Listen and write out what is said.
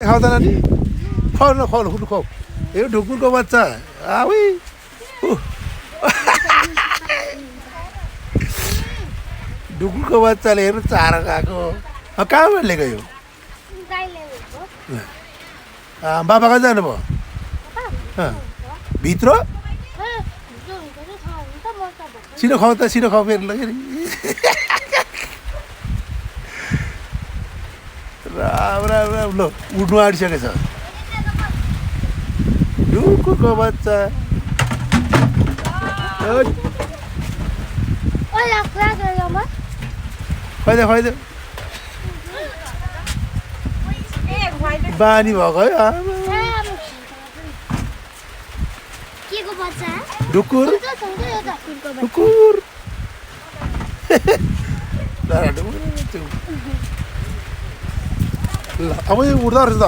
खाउँदैन नि खुवाउनु न खुवाउनु खुवाउ यो ढुकुरको बच्चा आउै ढुकुरको बच्चाले हेर्नु चारो खाएको कहाँबाट लिएको यो बाबा कहाँ जानुभयो भित्र छिटो खाऊ त छिटो खाऊ फेरि ल राम राम राम ल उड्नु आँटिसकेछ ढुकुरको बच्चा खुवाइदे खुवाइदे बानी भएको है ढुकुर ढुकुर ल अब यो उड्दो रहेछ त